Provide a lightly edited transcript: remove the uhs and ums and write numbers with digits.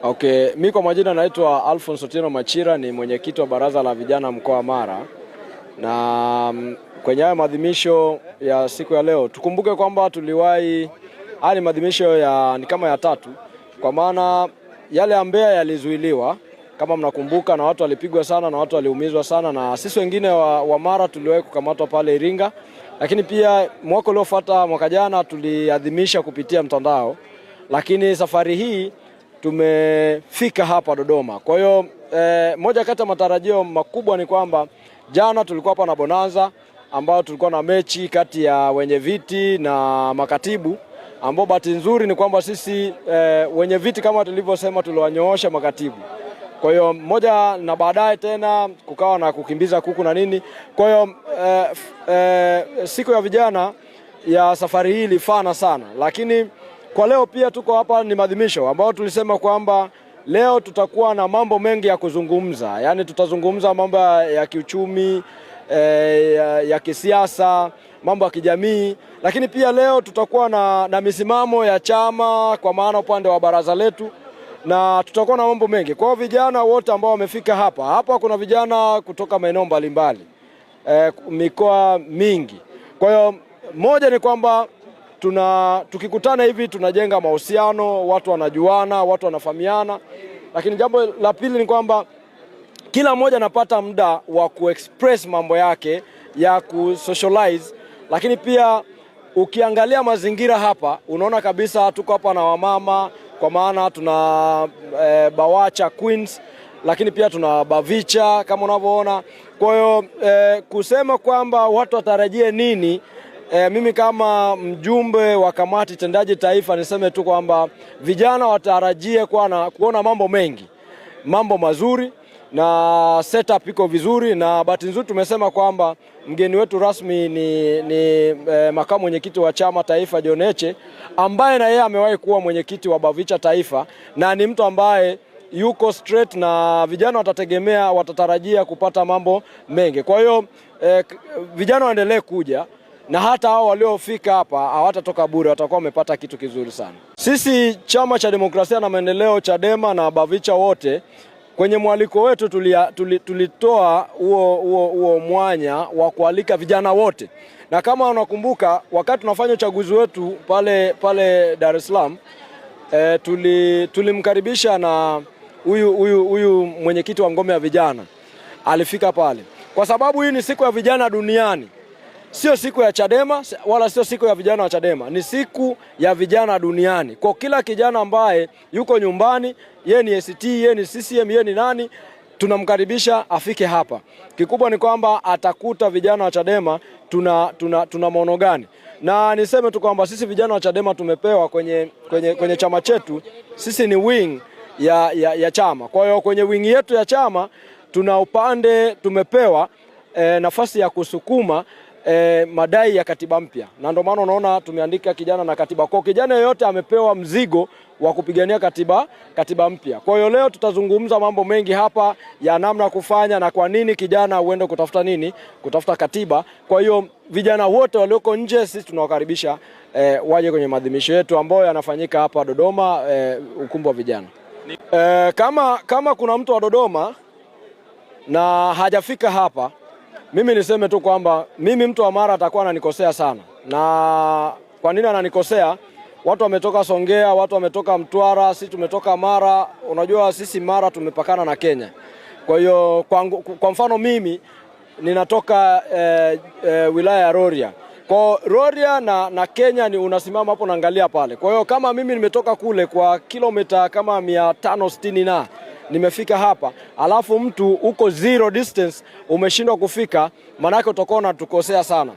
Okay, mimi kwa majina naitwa Alphonse Otieno Machira, ni mwenyekiti wa baraza la vijana mkoa wa Mara. Na kwenye haya maadhimisho ya siku ya leo, tukumbuke kwamba haya ni maadhimisho ni kama ya tatu, kwa maana yale ya Mbeya yalizuiliwa kama mnakumbuka, na watu walipigwa sana na watu waliumizwa sana, na sisi wengine wa Mara tuliwahi kukamatwa pale Iringa. Lakini pia mwaka uliofuata, mwaka jana, tuliadhimisha kupitia mtandao, lakini safari hii tumefika hapa Dodoma. Kwa hiyo moja kati ya matarajio makubwa ni kwamba jana tulikuwa hapa na bonanza, ambao tulikuwa na mechi kati ya wenye viti na makatibu, ambao bahati nzuri ni kwamba sisi wenye viti kama tulivyosema tuliwanyoosha makatibu. Kwa hiyo moja, na baadaye tena kukawa na kukimbiza kuku na nini. Kwa hiyo siku ya vijana ya safari hii ilifana sana, lakini kwa leo pia tuko hapa ni maadhimisho ambao tulisema kwamba leo tutakuwa na mambo mengi ya kuzungumza. Yaani tutazungumza mambo ya kiuchumi, ya kisiasa, mambo ya kijamii, lakini pia leo tutakuwa na misimamo ya chama kwa maana upande wa baraza letu, na tutakuwa na mambo mengi. Kwa vijana wote ambao wamefika hapa kuna vijana kutoka maeneo mbalimbali, mikoa mingi. Kwa hiyo moja ni kwamba tukikutana hivi tunajenga mahusiano, watu wanajuana, watu wanafahamiana. Lakini jambo la pili ni kwamba kila mmoja anapata muda wa kuexpress mambo yake, ya kusocialize. Lakini pia ukiangalia mazingira hapa unaona kabisa tuko hapa na wamama, kwa maana tuna Bawacha Queens, lakini pia tuna Bavicha kama unavyoona. Kwa hiyo kusema kwamba watu watarajie nini, mimi kama mjumbe wa kamati tendaji taifa niseme tu kwamba vijana watarajie kuona mambo mengi, mambo mazuri, na setup iko vizuri. Na bahati nzuri tumesema kwamba mgeni wetu rasmi ni makamu mwenyekiti wa chama taifa John Heche, ambaye na yeye amewahi kuwa mwenyekiti wa Bavicha taifa, na ni mtu ambaye yuko straight, na vijana watatarajia kupata mambo mengi. Kwa hiyo vijana waendelee kuja, na hata hao waliofika hapa hawatatoka bure, watakuwa wamepata kitu kizuri sana. Sisi Chama cha Demokrasia na Maendeleo, Chadema, na Bavicha wote kwenye mwaliko wetu tulitoa huo mwanya wa kualika vijana wote. Na kama unakumbuka wakati tunafanya uchaguzi wetu pale Dar es Salaam, tulimkaribisha na huyu mwenyekiti wa ngome ya vijana alifika pale, kwa sababu hii ni siku ya vijana duniani. Sio siku ya Chadema wala sio siku ya vijana wa Chadema, ni siku ya vijana duniani. Kwa kila kijana ambaye yuko nyumbani, yeye ni ACT, yeye ni CCM, yeye ni nani, tunamkaribisha afike hapa. Kikubwa ni kwamba atakuta vijana wa Chadema tuna maono gani. Na niseme tu kwamba sisi vijana wa Chadema tumepewa kwenye chama chetu, sisi ni wing ya chama. Kwa hiyo kwenye wing yetu ya chama tuna upande tumepewa nafasi ya kusukuma madai ya katiba mpya, na ndio maana unaona tumeandika kijana na katiba. Kwa kijana yeyote amepewa mzigo wa kupigania katiba mpya. Kwa hiyo leo tutazungumza mambo mengi hapa ya namna kufanya na kwa nini kijana uende kutafuta katiba. Kwa hiyo vijana wote walioko nje sisi tunawakaribisha waje kwenye maadhimisho yetu ambayo yanafanyika hapa Dodoma, ukumbi wa vijana. Kama kuna mtu wa Dodoma na hajafika hapa, mimi niseme tu kwamba mimi mtu wa Mara atakuwa ananikosea sana. Na kwa nini ananikosea? Watu wametoka Songea, watu wametoka Mtwara, sisi tumetoka Mara. Unajua sisi Mara tumepakana na Kenya. Kwa hiyo kwa mfano mimi ninatoka wilaya ya Rorya. Kwa Rorya na Kenya ni unasimama hapo naangalia pale. Kwa hiyo kama mimi nimetoka kule kwa kilomita kama 560 na nimefika hapa, alafu mtu uko zero distance umeshindwa kufika, maana yake utakuwa unatukosea sana.